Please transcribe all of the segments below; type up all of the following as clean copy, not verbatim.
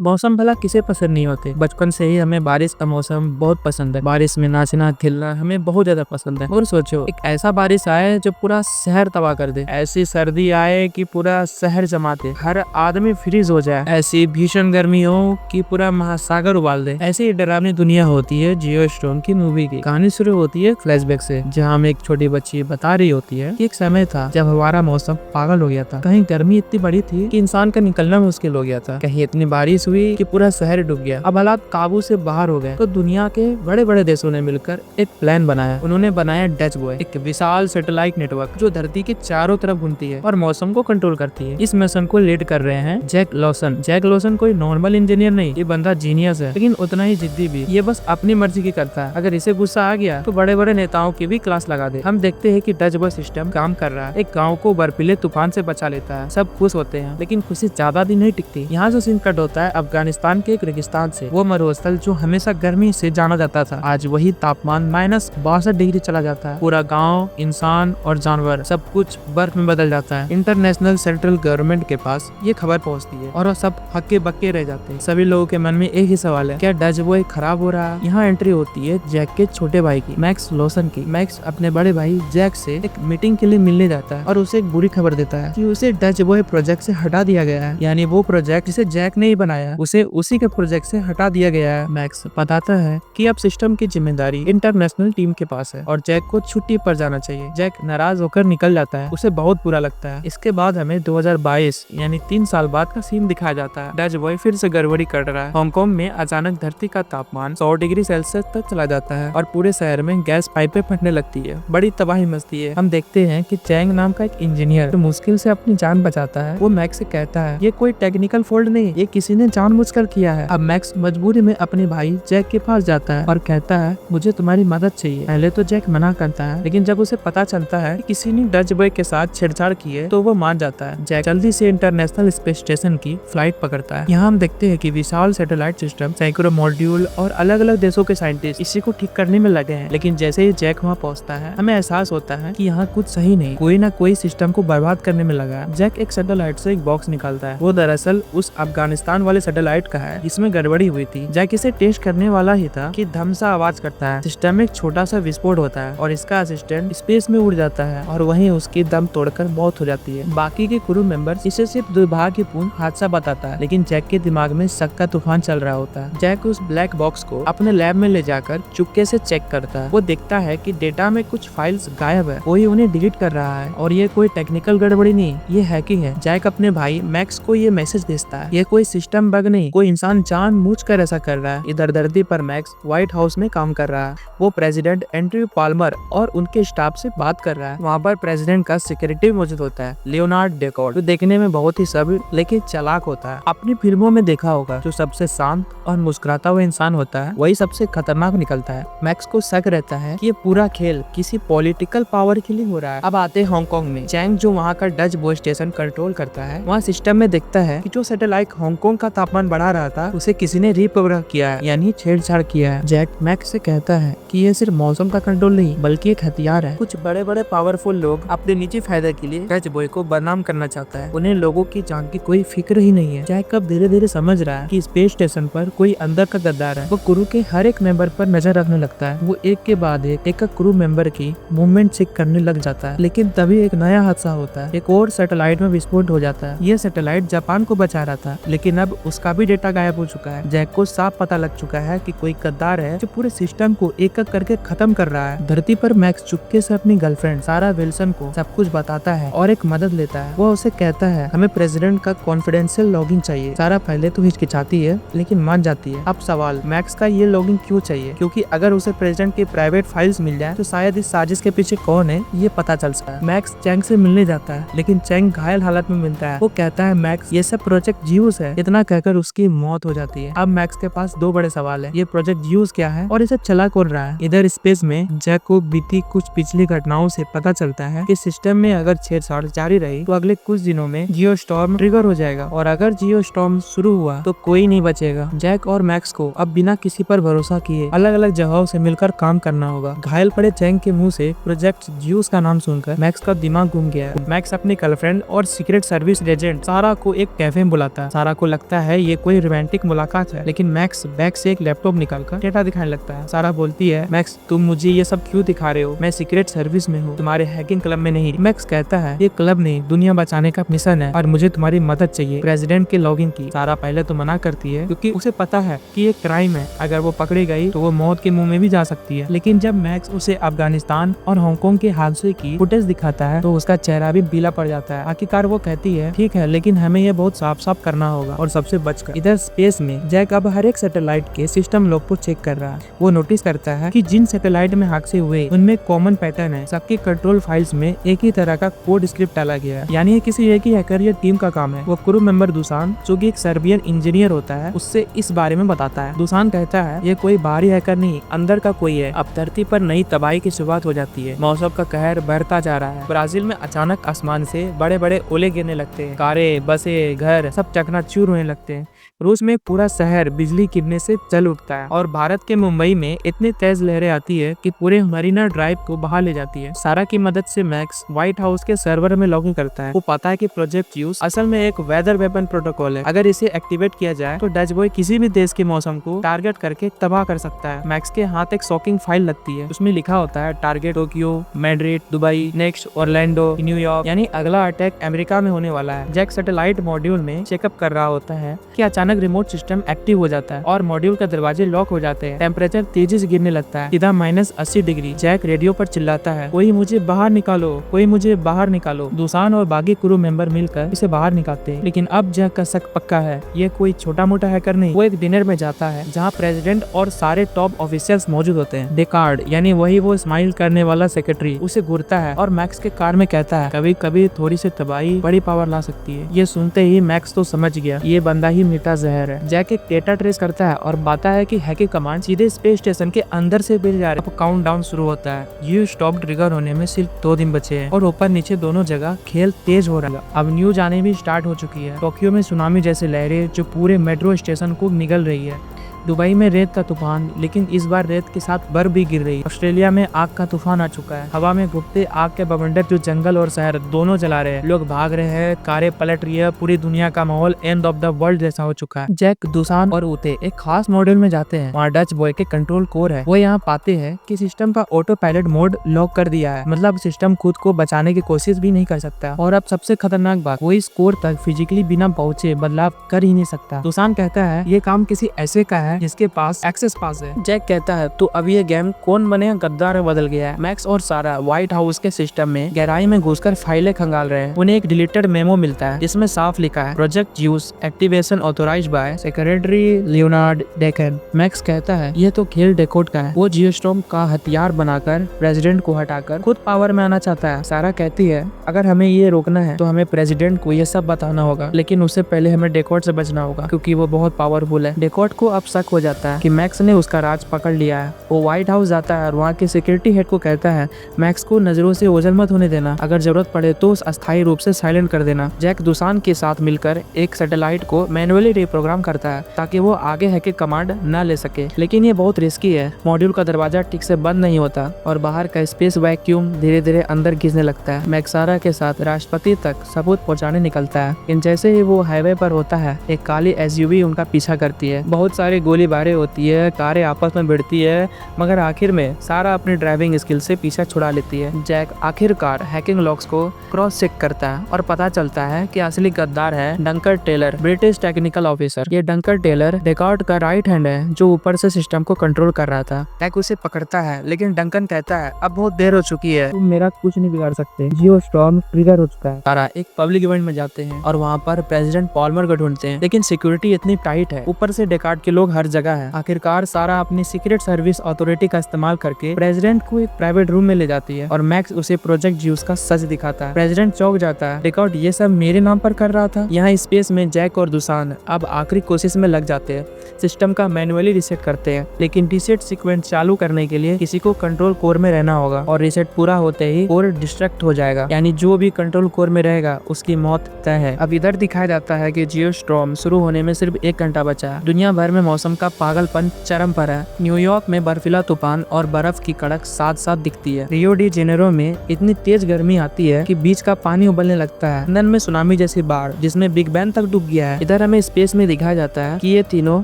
मौसम भला किसे पसंद नहीं होते। बचपन से ही हमें बारिश का मौसम बहुत पसंद है। बारिश में नाचना खेलना हमें बहुत ज्यादा पसंद है। और सोचो एक ऐसा बारिश आए जो पूरा शहर तबाह कर दे, ऐसी सर्दी आए कि पूरा शहर जमा दे, हर आदमी फ्रीज हो जाए, ऐसी भीषण गर्मी हो कि पूरा महासागर उबाल दे। ऐसी ही डरावनी दुनिया होती है जियो स्टॉर्म की मूवी की। कहानी शुरू होती है फ्लैशबैक से, जहाँ हमें एक छोटी बच्ची बता रही होती है कि एक समय था जब हमारा मौसम पागल हो गया था। कहीं गर्मी इतनी बड़ी थी कि इंसान का निकलना मुश्किल हो गया था, कहीं इतनी बारिश हुई कि पूरा शहर डूब गया। अब हालात काबू से बाहर हो गए तो दुनिया के बड़े बड़े देशों ने मिलकर एक प्लान बनाया। उन्होंने बनाया डच बॉय, एक विशाल सैटेलाइट नेटवर्क जो धरती के चारों तरफ घूमती है और मौसम को कंट्रोल करती है। इस मिशन को लीड कर रहे हैं जैक लॉसन। जैक लॉसन कोई नॉर्मल इंजीनियर नहीं, ये बंदा जीनियस है, लेकिन उतना ही जिद्दी भी। ये बस अपनी मर्जी की करता है। अगर इसे गुस्सा आ गया तो बड़े बड़े नेताओं की भी क्लास लगा दे। हम देखते हैं कि डच बॉय सिस्टम काम कर रहा है, एक गाँव को बर्फीले तूफान से बचा लेता है। सब खुश होते हैं, लेकिन खुशी ज्यादा दिन नहीं टिकती। यहाँ जो सीन कट होता है अफगानिस्तान के एक रेगिस्तान से। वो मरुस्थल जो हमेशा गर्मी से जाना जाता था, आज वही तापमान -62 डिग्री चला जाता है। पूरा गांव, इंसान और जानवर सब कुछ बर्फ में बदल जाता है। इंटरनेशनल सेंट्रल गवर्नमेंट के पास ये खबर पहुंचती है और वो सब हक्के बक्के रह जाते हैं। सभी लोगों के मन में एक ही सवाल है, क्या डच बॉय खराब हो रहा है? यहाँ एंट्री होती है जैक के छोटे भाई की, मैक्स लॉसन की। मैक्स अपने बड़े भाई जैक से एक मीटिंग के लिए मिलने जाता है और उसे एक बुरी खबर देता है कि उसे डच बॉय प्रोजेक्ट से हटा दिया गया है। यानी वो प्रोजेक्ट जिसे जैक ने ही बनाया, उसे उसी के प्रोजेक्ट से हटा दिया गया है। मैक्स बताता है कि अब सिस्टम की जिम्मेदारी इंटरनेशनल टीम के पास है और जैक को छुट्टी पर जाना चाहिए। जैक नाराज होकर निकल जाता है, उसे बहुत बुरा लगता है। इसके बाद हमें 2022 यानी 3 साल बाद का सीन दिखाया जाता है। डच बॉय फिर से गड़बड़ी कर रहा है। हांगकांग में अचानक धरती का तापमान 100 डिग्री सेल्सियस तक चला जाता है और पूरे शहर में गैस पाइपें फटने लगती है। बड़ी तबाही मचती है। हम देखते हैं कि चैंग नाम का एक इंजीनियर जो मुश्किल से अपनी जान बचाता है, वो मैक्स से कहता है ये कोई टेक्निकल फॉल्ट नहीं, ये किसी ने जानबूझकर किया है। अब मैक्स मजबूरी में अपने भाई जैक के पास जाता है और कहता है मुझे तुम्हारी मदद चाहिए। पहले तो जैक मना करता है, लेकिन जब उसे पता चलता है कि किसी ने डच बॉय के साथ छेड़छाड़ की है तो वो मान जाता है। जैक जल्दी से इंटरनेशनल स्पेस स्टेशन की फ्लाइट पकड़ता है। यहाँ हम देखते हैं कि विशाल सैटेलाइट सिस्टम, सैकड़ों मॉड्यूल और अलग अलग देशों के साइंटिस्ट इसी को ठीक करने में लगे हैं। लेकिन जैसे ही जैक वहाँ पहुँचता है, हमें एहसास होता है कि यहाँ कुछ सही नहीं, कोई ना कोई सिस्टम को बर्बाद करने में लगा है। जैक एक सैटेलाइट से एक बॉक्स निकालता है। वो दरअसल उस अफगानिस्तान वाले सैटेलाइट का है जिसमें गड़बड़ी हुई थी। जैक इसे टेस्ट करने वाला ही था कि धम सा आवाज करता है। सिस्टम में एक छोटा सा विस्फोट होता है और इसका असिस्टेंट स्पेस में उड़ जाता है और वहीं उसकी दम तोड़कर मौत हो जाती है। बाकी के क्रू मेंबर्स इसे सिर्फ दुर्भाग्यपूर्ण हादसा बताता है, लेकिन जैक के दिमाग में शक का तूफान चल रहा होता है। जैक उस ब्लैक बॉक्स को अपने लैब में ले जाकर चुपके से चेक करता है। वो देखता है कि डेटा में कुछ फाइल्स गायब है, कोई उन्हें डिलीट कर रहा है और ये कोई टेक्निकल गड़बड़ी नहीं, ये हैकिंग है। जैक अपने भाई मैक्स को ये मैसेज भेजता है, ये कोई सिस्टम बग नहीं, कोई इंसान जानबूझकर ऐसा कर रहा है। इधर धरती पर मैक्स व्हाइट हाउस में काम कर रहा है। वो प्रेसिडेंट एंड्रयू पाल्मर और उनके स्टाफ से बात कर रहा है। वहाँ पर प्रेसिडेंट का सेक्रेटरी मौजूद होता है, लियोनार्ड डेकॉर्ड, जो देखने में बहुत ही सभ्य लेकिन चालाक होता है। अपनी फिल्मों में देखा होगा, जो सबसे शांत और मुस्कुराता हुआ इंसान होता है वही सबसे खतरनाक निकलता है। मैक्स को शक रहता है कि ये पूरा खेल किसी पॉलिटिकल पावर के लिए हो रहा है। अब आते हैं हांगकांग में। चैंग जो वहाँ का डच बॉय स्टेशन कंट्रोल करता है, वहाँ सिस्टम में देखता है कि जो सैटेलाइट हांगकांग का तापमान बढ़ा रहा था उसे किसी ने रिप्रोग्राम किया है, यानी छेड़छाड़ किया है। जैक मैक्स से कहता है कि ये सिर्फ मौसम का कंट्रोल नहीं बल्कि एक हथियार है। कुछ बड़े बड़े पावरफुल लोग अपने निजी फायदे के लिए डच बॉय को बदनाम करना चाहता है। उन्हें लोगों की जान की कोई फिक्र ही नहीं है। जैक अब धीरे धीरे समझ रहा है कि स्पेस स्टेशन पर कोई अंदर का गद्दार है। वो क्रू के हर एक मेंबर पर नजर रखने लगता है। वो एक के बाद एक क्रू मेंबर की मूवमेंट चेक करने लग जाता है। लेकिन तभी एक नया हादसा होता है। एक और सैटेलाइट में विस्फोट हो जाता है। ये सैटेलाइट जापान को बचा रहा था, लेकिन अब उसका भी डेटा गायब हो चुका है। जैक को साफ पता लग चुका है कि कोई गद्दार है जो पूरे सिस्टम को एक एक करके खत्म कर रहा है। धरती पर मैक्स चुपके से अपनी गर्लफ्रेंड सारा विल्सन को सब कुछ बताता है और एक मदद लेता है। वो उसे कहता है हमें प्रेसिडेंट का कॉन्फिडेंशियल लॉगिन चाहिए। सारा पहले तो हिचकिचाती है लेकिन मान जाती है। अब सवाल, मैक्स का ये लॉगिन क्यों चाहिए? क्योंकि अगर उसे प्रेसिडेंट की प्राइवेट फाइल्स मिल जाए तो शायद इस साजिश के पीछे कौन है ये पता चल सकता है। मैक्स चैंग से मिलने जाता है, लेकिन चैंग घायल हालत में मिलता है। वो कहता है मैक्स ये सब प्रोजेक्ट जियूस है। इतना कहकर उसकी मौत हो जाती है। अब मैक्स के पास दो बड़े सवाल है, ये प्रोजेक्ट जियूस क्या है और इसे चला कौन रहा है? इधर स्पेस में जैक को बीती कुछ पिछली घटनाओं से पता चलता है कि सिस्टम में अगर छेड़छाड़ जारी रही तो अगले कुछ दिनों में जियो स्टॉर्म ट्रिगर हो जाएगा और अगर जियो स्टॉर्म शुरू हुआ तो कोई नहीं बचेगा। जैक और मैक्स को अब बिना किसी पर भरोसा किए अलग अलग जगहों से मिलकर काम करना होगा। घायल पड़े चैंग के मुंह से प्रोजेक्ट जियूस का नाम सुनकर मैक्स का दिमाग घूम गया है। मैक्स अपनी गर्लफ्रेंड और सीक्रेट सर्विस एजेंट सारा को एक कैफे में बुलाता है। सारा को लगता है है ये कोई रोमांटिक मुलाकात है, लेकिन मैक्स बैग से एक लैपटॉप निकालकर डेटा दिखाने लगता है। सारा बोलती है, मैक्स तुम मुझे ये सब क्यों दिखा रहे हो? मैं सीक्रेट सर्विस में हूँ, तुम्हारे हैकिंग क्लब में नहीं। मैक्स कहता है, ये क्लब नहीं, दुनिया बचाने का मिशन है और मुझे तुम्हारी मदद चाहिए प्रेसिडेंट के लॉगिन की। सारा पहले तो मना करती है क्योंकि उसे पता है कि ये क्राइम है, अगर वो पकड़ी गई तो वो मौत के मुंह में भी जा सकती है। लेकिन जब मैक्स उसे अफगानिस्तान और हांगकांग के हादसे की फुटेज दिखाता है तो उसका चेहरा भी पीला पड़ जाता है। आखिरकार वो कहती है, ठीक है, लेकिन हमें ये बहुत साफ साफ करना होगा और सबसे बचकर। इधर स्पेस में जैक अब हर एक सैटेलाइट के सिस्टम लॉग को चेक कर रहा है। वो नोटिस करता है कि जिन सैटेलाइट में हादसे हुए उनमें कॉमन पैटर्न है, सबके कंट्रोल फाइल्स में एक ही तरह का कोड स्क्रिप्ट डाला गया है, यानी ये किसी एक ही हैकर या टीम का काम है। वो क्रू मेंबर दुसान, जो कि एक सर्बियन इंजीनियर होता है, उससे इस बारे में बताता है। दुसान कहता है, ये कोई बाहरी हैकर नहीं, अंदर का कोई है। अब धरती पर नई तबाही की शुरुआत हो जाती है। मौसम का कहर बढ़ता जा रहा है। ब्राजील में अचानक आसमान से बड़े बड़े ओले गिरने लगते हैं। कारें, बसें, घर सब चकनाचूर होने लगते हैं। रूस में पूरा शहर बिजली गिरने से जल उठता है और भारत के मुंबई में इतनी तेज लहरें आती है कि पूरे मरीना ड्राइव को बहा ले जाती है। सारा की मदद से मैक्स व्हाइट हाउस के सर्वर में लॉगिन करता है। वो पाता है कि प्रोजेक्ट यूज असल में एक वेदर वेपन प्रोटोकॉल है। अगर इसे एक्टिवेट किया जाए तो डच बॉय किसी भी देश के मौसम को टारगेट करके तबाह कर सकता है। मैक्स के हाथ एक शॉकिंग फाइल लगती है। उसमें लिखा होता है, target Tokyo, Madrid, Dubai, next Orlando, New York, यानी अगला अटैक अमेरिका में होने वाला है। जैक सैटेलाइट मॉड्यूल में चेकअप कर रहा होता है कि अचानक रिमोट सिस्टम एक्टिव हो जाता है और मॉड्यूल के दरवाजे लॉक हो जाते हैं। टेम्परेचर तेजी से गिरने लगता है, सीधा -80 डिग्री। जैक रेडियो पर चिल्लाता है, कोई मुझे बाहर निकालो, कोई मुझे बाहर निकालो। दुसान और बाकी क्रू मेंबर मिलकर इसे बाहर निकालते हैं, लेकिन अब जैक का शक पक्का है, ये कोई छोटा मोटा हैकर नहीं। वो एक डिनर में जाता है जहाँ प्रेसिडेंट और सारे टॉप ऑफिसर्स मौजूद होते हैं। डेकार्ड, यानी वही वो स्माइल करने वाला सेक्रेटरी, उसे घूरता है और मैक्स के कार में कहता है, कभी कभी थोड़ी सी तबाही बड़ी पावर ला सकती है। ये सुनते ही मैक्स तो समझ गया, ये बंदा ही मीठा जहर है। जैक एक डेटा ट्रेस करता है और बताता है कि हैकिंग कमांड सीधे स्पेस स्टेशन के अंदर से भेजे जा रहे हैं। अब काउंटडाउन शुरू होता है। यू स्टॉप ट्रिगर होने में सिर्फ 2 दिन बचे हैं और ऊपर नीचे दोनों जगह खेल तेज हो रहा है। अब न्यूज आने भी स्टार्ट हो चुकी है। टोक्यो में सुनामी जैसी लहरें जो पूरे मेट्रो स्टेशन को निगल रही है। दुबई में रेत का तूफान, लेकिन इस बार रेत के साथ बर्फ भी गिर रही है। ऑस्ट्रेलिया में आग का तूफान आ चुका है। हवा में घुपते आग के बवंडर जो जंगल और शहर दोनों जला रहे हैं। लोग भाग रहे हैं, कारें पलट रही है, पूरी दुनिया का माहौल एंड ऑफ द वर्ल्ड जैसा हो चुका है। जैक, दुसान और उते एक खास मॉड्यूल में जाते हैं। वहाँ डच बॉय के कंट्रोल कोर है। वो यहाँ पाते हैं कि सिस्टम का ऑटो पायलट मोड लॉक कर दिया है, मतलब सिस्टम खुद को बचाने की कोशिश भी नहीं कर सकता। और अब सबसे खतरनाक बात, वो इस कोर तक फिजिकली बिना पहुंचे बदलाव कर ही नहीं सकता। दुसान कहता है, ये काम किसी ऐसे का है जिसके पास एक्सेस पास है। जैक कहता है, तो अब ये गेम कौन बने गद्दार में बदल गया है। मैक्स और सारा व्हाइट हाउस के सिस्टम में गहराई में घुसकर फाइलें खंगाल रहे हैं। उन्हें एक डिलीटेड मेमो मिलता है जिसमें साफ लिखा है, project use activation authorised by secretary Leonard Deacon. Max कहता है, ये तो खेल डेकोड का है। वो जियोस्टॉर्म का हथियार बनाकर प्रेसिडेंट को हटाकर खुद पावर में आना चाहता है। सारा कहती है, अगर हमें ये रोकना है तो हमें प्रेसिडेंट को ये सब बताना होगा, लेकिन उससे पहले हमें डेकोड से बचना होगा क्योंकि वो बहुत पावरफुल है। डेकोड को अब शक हो जाता है कि मैक्स ने उसका राज पकड़ लिया है। वो व्हाइट हाउस जाता है और वहाँ के सिक्योरिटी हेड को कहता है, मैक्स को नजरों से ओझल मत होने देना, अगर जरूरत पड़े तो अस्थायी रूप से साइलेंट कर देना। जैक दुसान के साथ मिलकर एक सैटेलाइट को मैनुअली रिप्रोग्राम करता है ताकि वो आगे हैकिंग कमांड न ले सके, लेकिन ये बहुत रिस्की है। मॉड्यूल का दरवाजा ठीक से बंद नहीं होता और बाहर का स्पेस वैक्यूम धीरे धीरे अंदर घिसने लगता है। मैक्स सारा के साथ राष्ट्रपति तक सबूत पहुँचाने निकलता है, लेकिन जैसे ही वो हाईवे पर होता है, एक काली SUV उनका पीछा करती है। बहुत सारी गोलीबारी होती है, कारें आपस में भिड़ती है, मगर आखिर में सारा अपनी ड्राइविंग स्किल से पीछा छुड़ा लेती है। जैक आखिरकार हैकिंग लॉग्स को क्रॉस चेक करता है और पता चलता है कि असली गद्दार है Dunker Taylor, British technical officer. ये डंकर टेलर डेकार्ड का राइट हैंड है जो ऊपर से सिस्टम को कंट्रोल कर रहा था। जैक उसे पकड़ता है, लेकिन डंकन कहता है, अब बहुत देर हो चुकी है, तुम मेरा कुछ नहीं बिगाड़ सकते, जियोस्टॉर्म ट्रिगर हो चुका है। सारा एक पब्लिक इवेंट में जाते हैं और वहाँ पर प्रेसिडेंट पॉल्मर को ढूंढते हैं, लेकिन सिक्योरिटी इतनी टाइट है, ऊपर से डेकार्ड के लोग हर जगह है। आखिरकार सारा अपनी सीक्रेट सर्विस अथॉरिटी का इस्तेमाल करके प्रेसिडेंट को एक प्राइवेट रूम में ले जाती है और मैक्स उसे प्रोजेक्ट ज्यूस का सच दिखाता है। प्रेसिडेंट चौंक जाता है, डेकार्ड ये सब मेरे नाम पर कर रहा था। यहाँ स्पेस में जैक और दुसान अब आखिरी कोशिश में लग जाते हैं, सिस्टम का मैनुअली रीसेट करते हैं, लेकिन रीसेट सीक्वेंस चालू करने के लिए किसी को कंट्रोल कोर में रहना होगा और रीसेट पूरा होते ही कोर डिस्ट्रैक्ट हो जाएगा, यानी जो भी कंट्रोल कोर में रहेगा उसकी मौत तय है। अब इधर दिखाया जाता है कि जियोस्टॉर्म शुरू होने में सिर्फ 1 घंटा बचा है। दुनिया भर में मौसम मौसम का पागलपन चरम पर है। न्यूयॉर्क में बर्फीला तूफान और बर्फ की कड़क साथ साथ दिखती है। रियो डी जेनेरो में इतनी तेज गर्मी आती है कि बीच का पानी उबलने लगता है। लंदन में सुनामी जैसी बाढ़ जिसमें बिग बैन तक डूब गया है। इधर हमें स्पेस में दिखाया जाता है कि ये तीनों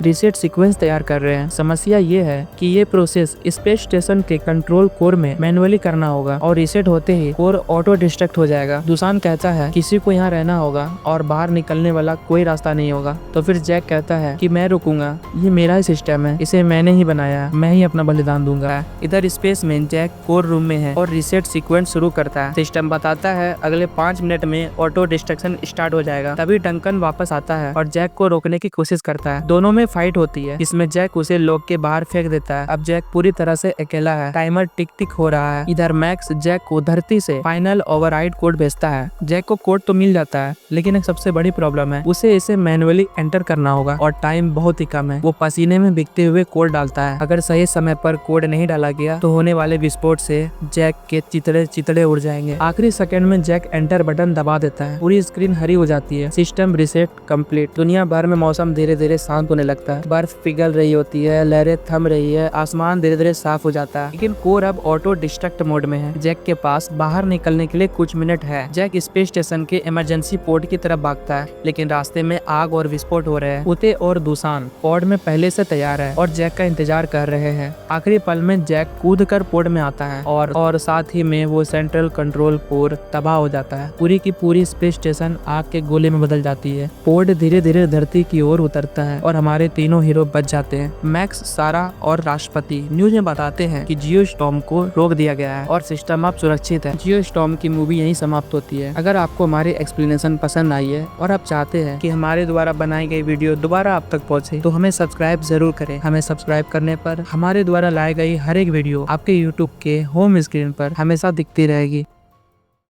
रीसेट सीक्वेंस तैयार कर रहे हैं। समस्या ये है कि ये प्रोसेस स्पेस स्टेशन के कंट्रोल कोर में मैनुअली करना होगा और रीसेट होते ही कोर ऑटो डिस्ट्रैक्ट हो जाएगा। दुसान कहता है किसी को यहाँ रहना होगा और बाहर निकलने वाला कोई रास्ता नहीं होगा। तो फिर जैक कहता है कि मैं रुकूंगा, ये मेरा ही सिस्टम है, इसे मैंने ही बनाया, मैं ही अपना बलिदान दूंगा। इधर स्पेस में जैक कोर रूम में है और रीसेट सीक्वेंस शुरू करता है। सिस्टम बताता है अगले 5 मिनट में ऑटो डिस्ट्रक्शन स्टार्ट हो जाएगा। तभी डंकन वापस आता है और जैक को रोकने की कोशिश करता है। दोनों में फाइट होती है जिसमें जैक उसे लॉक के बाहर फेंक देता है। अब जैक पूरी तरह से अकेला है। टाइमर टिक टिक हो रहा है। इधर मैक्स जैक को धरती से फाइनल ओवरराइड कोड भेजता है। जैक को कोड तो मिल जाता है लेकिन एक सबसे बड़ी प्रॉब्लम है, उसे इसे मैनुअली एंटर करना होगा और टाइम बहुत ही कम है। वो पसीने में भीगते हुए कोड डालता है। अगर सही समय पर कोड नहीं डाला गया तो होने वाले विस्फोट से जैक के चितड़े उड़ जाएंगे। आखिरी सेकंड में जैक एंटर बटन दबा देता है। पूरी स्क्रीन हरी हो जाती है। System reset complete. दुनिया भर में मौसम धीरे धीरे शांत होने लगता है। बर्फ पिघल रही होती है, लहरें थम रही है, आसमान धीरे धीरे साफ हो जाता है। लेकिन कोर अब ऑटो डिस्ट्रक्ट मोड में है। जैक के पास बाहर निकलने के लिए कुछ मिनट है। जैक स्पेस स्टेशन के इमरजेंसी पोर्ट की तरफ भागता है लेकिन रास्ते में आग और विस्फोट हो रहे हैं। उते और दूसान पोर्ट में पहले से तैयार है और जैक का इंतजार कर रहे हैं। आखिरी पल में जैक कूद कर पोर्ट में आता है और साथ ही में वो सेंट्रल कंट्रोल कोर तबाह हो जाता है। पूरी की पूरी स्पेस स्टेशन आग के गोले में बदल जाती है। पोर्ट धीरे धीरे धरती की ओर उतरता है और हमारे तीनों हीरो बच जाते हैं। मैक्स, सारा और राष्ट्रपति न्यूज में बताते हैं कि जियो स्टॉर्म को रोक दिया गया है और सिस्टम अब सुरक्षित है। जियो स्टॉर्म की मूवी यहीं समाप्त होती है। अगर आपको हमारी एक्सप्लेनेशन पसंद आई है और आप चाहते हैं कि हमारे द्वारा बनाई गई वीडियो दोबारा आप तक पहुंचे तो हमें सब्सक्राइब जरूर करें। हमें सब्सक्राइब करने पर हमारे द्वारा लाई गई हर एक वीडियो आपके यूट्यूब के होम स्क्रीन पर हमेशा दिखती रहेगी।